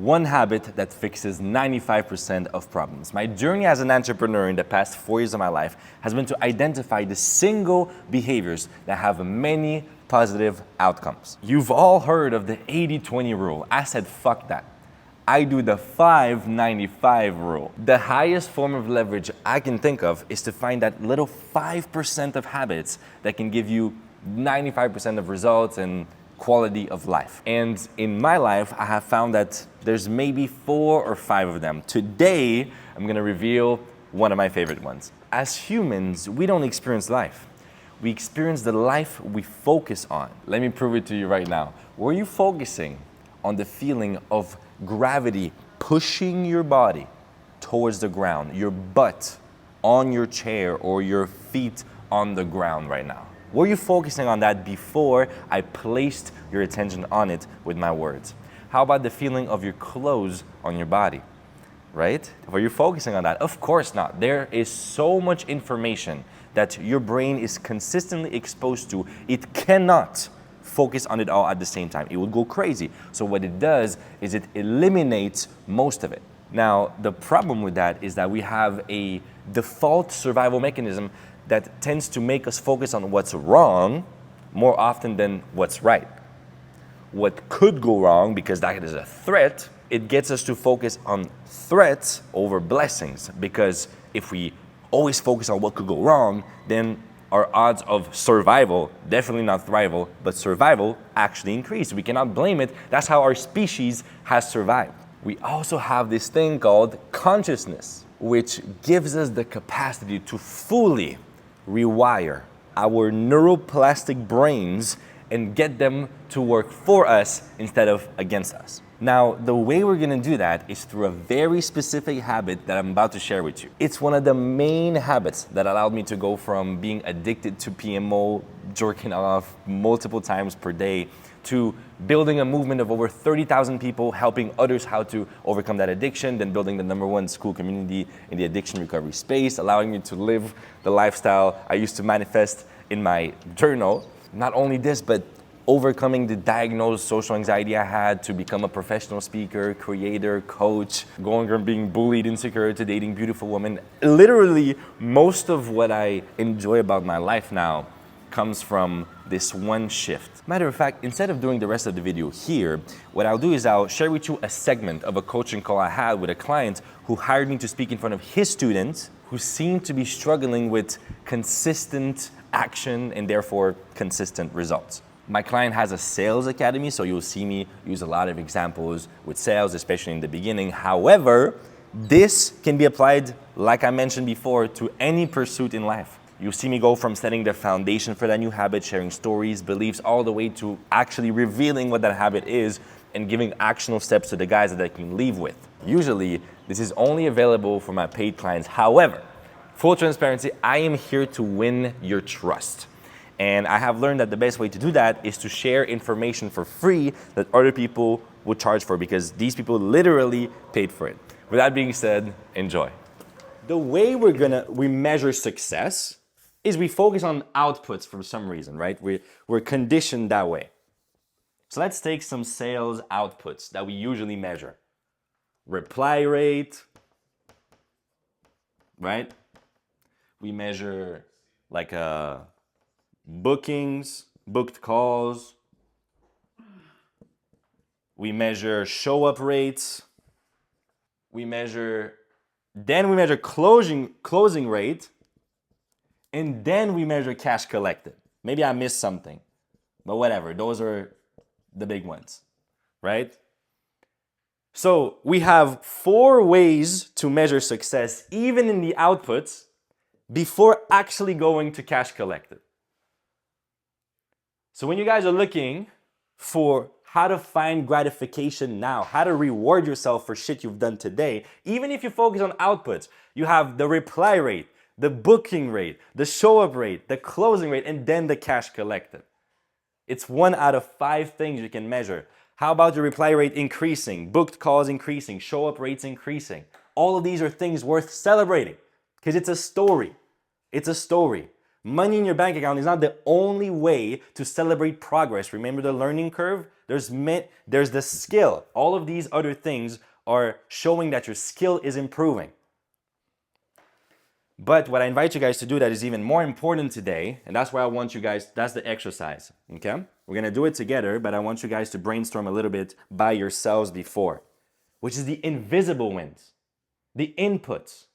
one habit that fixes 95% of problems. My journey as an entrepreneur in the past 4 years of my life has been to identify the single behaviors that have many positive outcomes. You've all heard of the 80-20 rule. I said, fuck that. I do the 5-95 rule. The highest form of leverage I can think of is to find that little 5% of habits that can give you 95% of results and quality of life. And in my life, I have found that there's maybe 4 or 5 of them. Today, I'm gonna reveal one of my favorite ones. As humans, we don't experience life. We experience the life we focus on. Let me prove it to you right now. Were you focusing on the feeling of gravity pushing your body towards the ground, your butt on your chair or your feet on the ground right now? Were you focusing on that before I placed your attention on it with my words? How about the feeling of your clothes on your body, right? Were you focusing on that? Of course not. There is so much information that your brain is consistently exposed to. It cannot focus on it all at the same time. It would go crazy. So what it does is it eliminates most of it. Now, the problem with that is that we have a default survival mechanism that tends to make us focus on what's wrong more often than what's right. What could go wrong, because that is a threat, it gets us to focus on threats over blessings. Because if we always focus on what could go wrong, then our odds of survival, definitely not thrival, but survival actually increase. We cannot blame it. That's how our species has survived. We also have this thing called consciousness, which gives us the capacity to fully rewire our neuroplastic brains and get them to work for us instead of against us. Now, the way we're gonna do that is through a very specific habit that I'm about to share with you. It's one of the main habits that allowed me to go from being addicted to PMO, jerking off multiple times per day, to building a movement of over 30,000 people, helping others how to overcome that addiction, then building the #1 school community in the addiction recovery space, allowing me to live the lifestyle I used to manifest in my journal. Not only this, but overcoming the diagnosed social anxiety I had to become a professional speaker, creator, coach, going from being bullied, insecure to dating beautiful women. Literally, most of what I enjoy about my life now comes from this one shift. Matter of fact, instead of doing the rest of the video here, what I'll do is I'll share with you a segment of a coaching call I had with a client who hired me to speak in front of his students who seemed to be struggling with consistent action and therefore consistent results. My client has a sales academy, so you'll see me use a lot of examples with sales, especially in the beginning. However, this can be applied, like I mentioned before, to any pursuit in life. You'll see me go from setting the foundation for that new habit, sharing stories, beliefs, all the way to actually revealing what that habit is and giving actionable steps to the guys that I can leave with. Usually, this is only available for my paid clients. However, full transparency, I am here to win your trust. And I have learned that the best way to do that is to share information for free that other people would charge for, because these people literally paid for it. With that being said, enjoy. The way we measure success is we focus on outputs for some reason, right? We're conditioned that way. So let's take some sales outputs that we usually measure. Reply rate, right? We measure like bookings, booked calls. We measure show up rates. Then we measure closing rate. And then we measure cash collected. Maybe I missed something, but whatever. Those are the big ones, right? So we have 4 ways to measure success, even in the outputs, before actually going to cash collected. So when you guys are looking for how to find gratification now, how to reward yourself for shit you've done today, even if you focus on outputs, you have the reply rate, the booking rate, the show-up rate, the closing rate, and then the cash collected. It's 1 out of 5 things you can measure. How about your reply rate increasing, booked calls increasing, show-up rates increasing? All of these are things worth celebrating because it's a story. It's a story. Money in your bank account is not the only way to celebrate progress. Remember the learning curve? there's the skill. All of these other things are showing that your skill is improving. But what I invite you guys to do that is even more important today, and that's why I want you guys, that's the exercise, okay? We're gonna do it together, but I want you guys to brainstorm a little bit by yourselves before, which is the invisible wins, the inputs,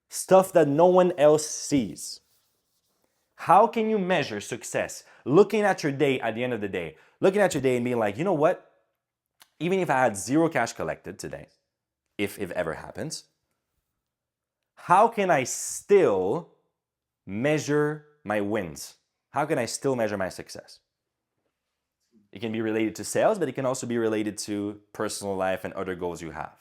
stuff that no one else sees. How can you measure success? Looking at your day at the end of the day, looking at your day and being like, you know what? Even if I had zero cash collected today, if it ever happens, how can I still measure my wins? How can I still measure my success? It can be related to sales, but it can also be related to personal life and other goals you have.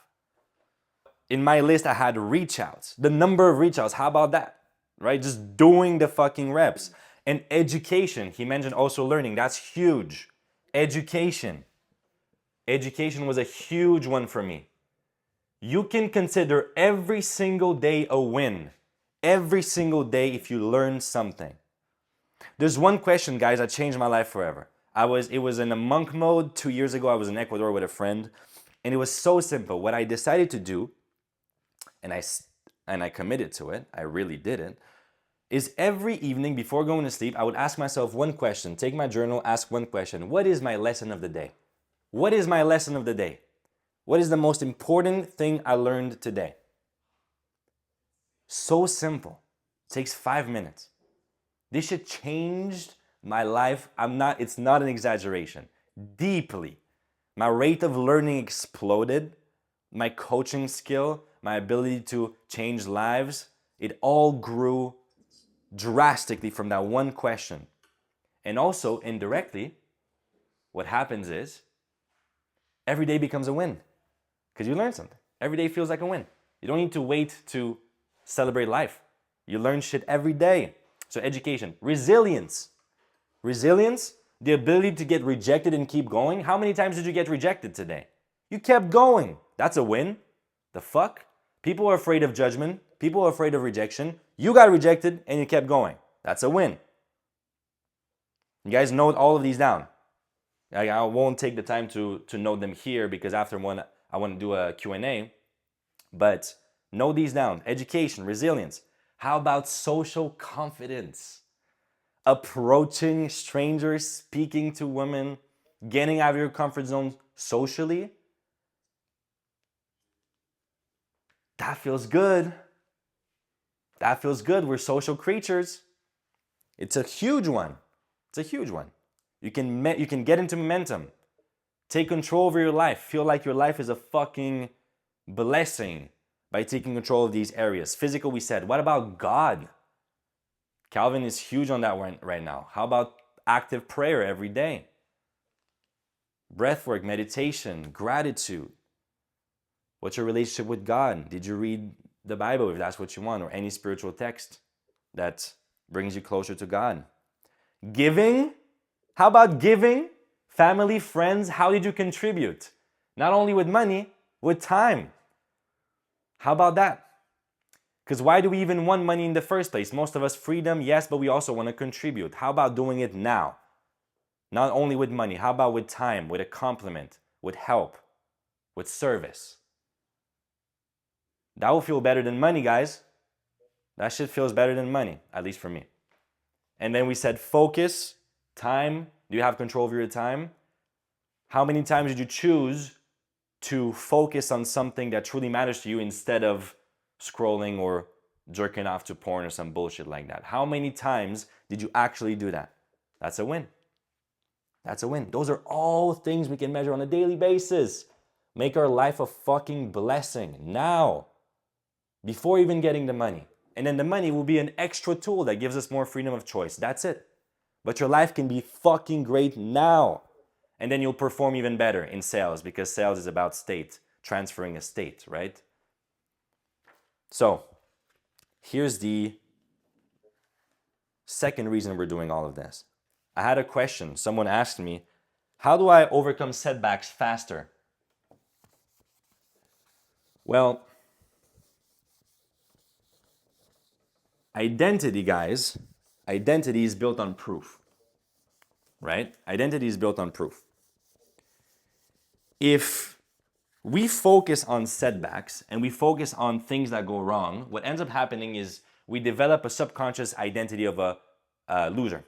In my list, I had reach outs. The number of reach outs, how about that? Right? Just doing the fucking reps. And education, he mentioned also learning. That's huge. Education. Education was a huge one for me. You can consider every single day a win. Every single day if you learn something. There's one question, guys, that changed my life forever. It was in a monk mode 2 years ago. I was in Ecuador with a friend. And it was so simple. What I decided to do, and I committed to it, I really did it, is every evening before going to sleep, I would ask myself one question. Take my journal, ask one question. What is my lesson of the day? What is my lesson of the day? What is the most important thing I learned today? So simple. It takes 5 minutes. This shit changed my life. It's not an exaggeration. Deeply. My rate of learning exploded. My coaching skill, my ability to change lives, it all grew drastically from that one question. And also, indirectly, what happens is every day becomes a win because you learn something. Every day feels like a win. You don't need to wait to celebrate life. You learn shit every day. So education, resilience. Resilience, the ability to get rejected and keep going. How many times did you get rejected today? You kept going. That's a win. The fuck? People are afraid of judgment. People are afraid of rejection. You got rejected and you kept going. That's a win. You guys note all of these down. I won't take the time to note them here because after one, I want to do a Q&A. But note these down. Education, resilience. How about social confidence? Approaching strangers, speaking to women, getting out of your comfort zone socially. That feels good. That feels good. We're social creatures. It's a huge one. It's a huge one. You can get into momentum. Take control over your life. Feel like your life is a fucking blessing by taking control of these areas. Physical, we said. What about God? Calvin is huge on that one right now. How about active prayer every day? Breathwork, meditation, gratitude. What's your relationship with God? Did you read the Bible if that's what you want, or any spiritual text that brings you closer to God? Giving? How about giving? Family, friends, how did you contribute? Not only with money, with time. How about that? Because why do we even want money in the first place? Most of us, freedom, yes, but we also want to contribute. How about doing it now? Not only with money, how about with time, with a compliment, with help, with service? That will feel better than money, guys. That shit feels better than money, at least for me. And then we said focus, time. Do you have control over your time? How many times did you choose to focus on something that truly matters to you instead of scrolling or jerking off to porn or some bullshit like that? How many times did you actually do that? That's a win. That's a win. Those are all things we can measure on a daily basis. Make our life a fucking blessing now, before even getting the money. And then the money will be an extra tool that gives us more freedom of choice. That's it. But your life can be fucking great now. And then you'll perform even better in sales because sales is about state, transferring a state, right? So here's the second reason we're doing all of this. I had a question. Someone asked me, how do I overcome setbacks faster? Well, identity, guys, identity is built on proof, right? Identity is built on proof. if we focus on setbacks and we focus on things that go wrong, what ends up happening is we develop a subconscious identity of a loser.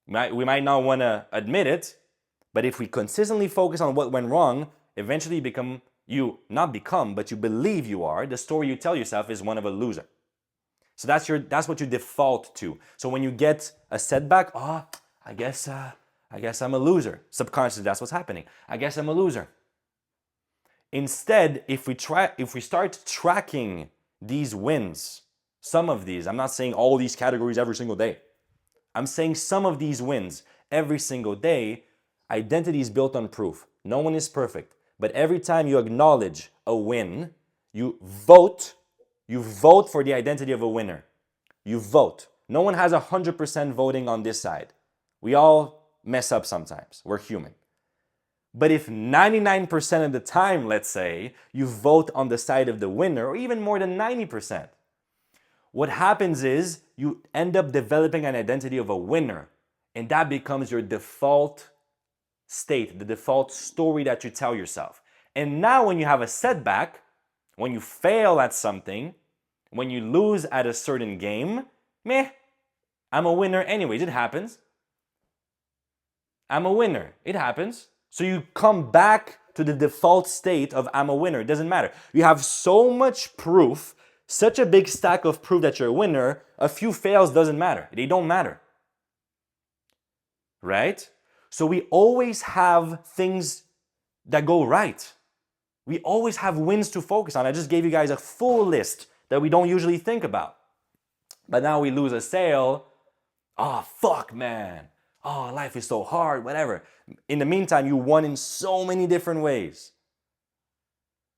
We might not want to admit it, but if we consistently focus on what went wrong, eventually you believe you are. The story you tell yourself is one of a loser. So that's what you default to. So when you get a setback, I guess I'm a loser. Subconsciously, that's what's happening. I guess I'm a loser. Instead, if we start tracking these wins, some of these, I'm not saying all these categories every single day. I'm saying some of these wins every single day. Identity is built on proof. No one is perfect. But every time you acknowledge a win, you vote for the identity of a winner. You vote. No one has 100% voting on this side. We all mess up sometimes. We're human. But if 99% of the time, let's say, you vote on the side of the winner, or even more than 90%, what happens is you end up developing an identity of a winner, and that becomes your default state, the default story that you tell yourself. And now when you have a setback, when you fail at something, when you lose at a certain game, I'm a winner anyways, it happens. I'm a winner, it happens. So you come back to the default state of I'm a winner. It doesn't matter. You have so much proof, such a big stack of proof that you're a winner, a few fails doesn't matter. They don't matter. Right? So we always have things that go right. We always have wins to focus on. I just gave you guys a full list that we don't usually think about. But now we lose a sale. Oh, fuck, man. Oh, life is so hard, whatever. In the meantime, you won in so many different ways.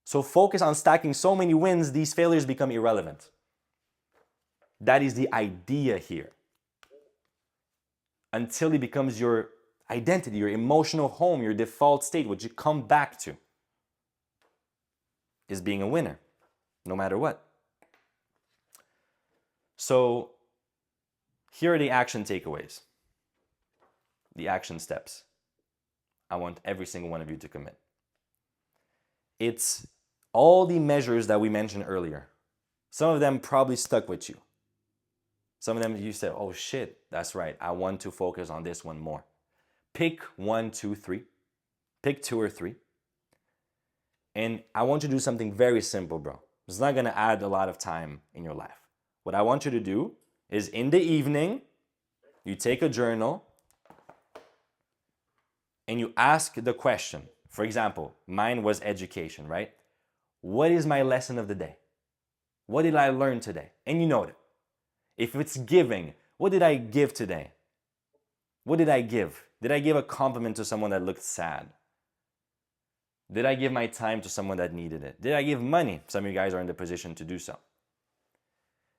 So focus on stacking so many wins, these failures become irrelevant. That is the idea here. Until it becomes your identity, your emotional home, your default state, what you come back to is being a winner, no matter what. So here are the action takeaways. The action steps I want every single one of you to commit. It's all the measures that we mentioned earlier. Some of them probably stuck with you. Some of them you said, oh shit, that's right. I want to focus on this one more. Pick 1, 2, 3. Pick 2 or 3. And I want you to do something very simple, bro. It's not going to add a lot of time in your life. What I want you to do is in the evening, you take a journal, and you ask the question. For example, mine was education, right? What is my lesson of the day? What did I learn today? And you know it. If it's giving, what did I give today? What did I give? Did I give a compliment to someone that looked sad? Did I give my time to someone that needed it? Did I give money? Some of you guys are in the position to do so.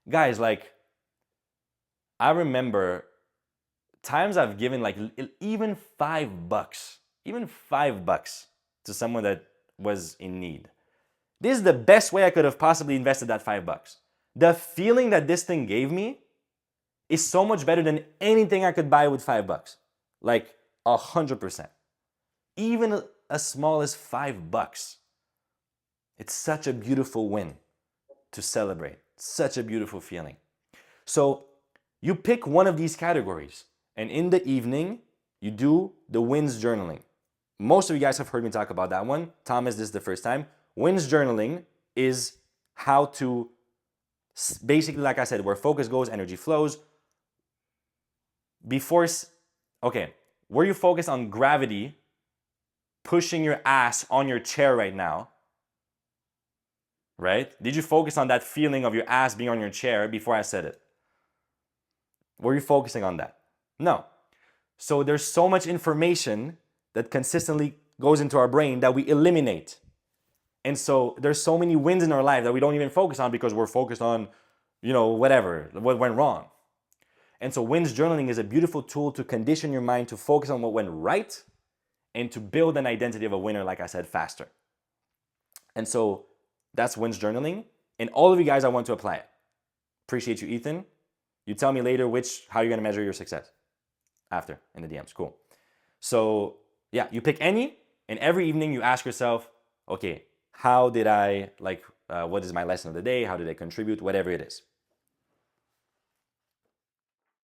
Guys, I remember times I've given even $5 to someone that was in need. This is the best way I could have possibly invested that $5. The feeling that this thing gave me is so much better than anything I could buy with $5. 100%. Even as small as $5. It's such a beautiful win to celebrate. Such a beautiful feeling. So you pick one of these categories, and in the evening, you do the wins journaling. Most of you guys have heard me talk about that one. Thomas, this is the first time. Wins journaling is how to, basically, like I said, where focus goes, energy flows. Where you focus on gravity, pushing your ass on your chair right now, right? Did you focus on that feeling of your ass being on your chair before I said it? Were you focusing on that? No. So there's so much information that consistently goes into our brain that we eliminate. And so there's so many wins in our life that we don't even focus on because we're focused on, what went wrong. And so wins journaling is a beautiful tool to condition your mind to focus on what went right and to build an identity of a winner, like I said, faster. And so that's wins journaling. And all of you guys, I want to apply it. Appreciate you, Ethan. You tell me later how you're going to measure your success after in the DMs. Cool. So yeah, you pick any, And every evening you ask yourself, okay, how did I, what is my lesson of the day? How did I contribute? Whatever it is.